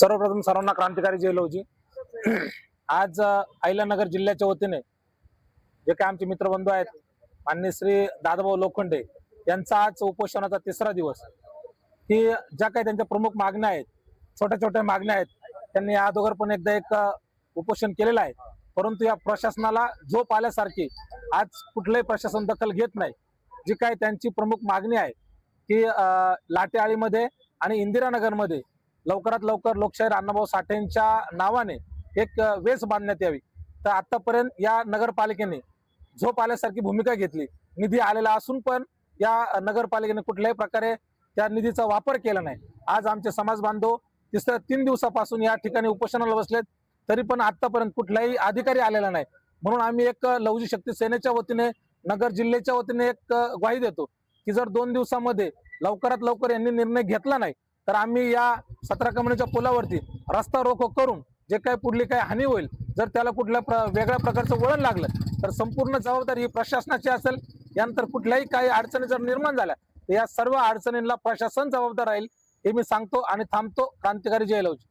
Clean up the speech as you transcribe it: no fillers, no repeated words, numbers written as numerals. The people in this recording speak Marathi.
सर्वप्रथम सर्वांना क्रांतिकारी जय लवजी। आज अहिल्यानगर जिल्ह्याच्या वतीने जे काही आमचे मित्रबंधू आहेत माननीय श्री दादाभाऊ लोखंडे यांचा आज उपोषणाचा तिसरा दिवस की ज्या काही त्यांच्या प्रमुख मागण्या आहेत, छोट्या छोट्या मागण्या आहेत, त्यांनी या अगोदर पण एकदा एक उपोषण केलेलं आहे, परंतु या प्रशासनाला झोप आल्यासारखी आज कुठलंही प्रशासन दखल घेत नाही। जी काही त्यांची प्रमुख मागणी आहे की लाटेआळीमध्ये आणि इंदिरानगरमध्ये लवकरात लवकर लोकशाहीर अण्णाभाऊ साठेंच्या नावाने एक वेस बांधण्यात यावी। तर आतापर्यंत या नगरपालिकेने झोप आल्यासारखी भूमिका घेतली, निधी आलेला असून पण या नगरपालिकेने कुठल्याही प्रकारे त्या निधीचा वापर केला नाही। आज आमचे समाज बांधव तिसऱ्या 3 दिवसापासून या ठिकाणी उपोषणाला बसलेत, तरी पण आतापर्यंत कुठलाही अधिकारी आलेला नाही। म्हणून आम्ही एक लवजी शक्ती सेनेच्या वतीने नगर जिल्ह्याच्या वतीने एक ग्वाही देतो की जर 2 दिवसामध्ये लवकरात लवकर यांनी निर्णय घेतला नाही तर आम्ही या 17 कमानीच्या पुलावरती रस्ता रोको करून जे काही पुढली काही हानी होईल, जर त्याला कुठल्या वेगळ्या प्रकारचं वळण लागलं तर संपूर्ण जबाबदारी ही प्रशासनाची असेल। यानंतर कुठल्याही काही अडचणी जर निर्माण झाल्या तर या सर्व अडचणींना प्रशासन जबाबदार राहील हे मी सांगतो आणि थांबतो। क्रांतिकारी जय लवजी।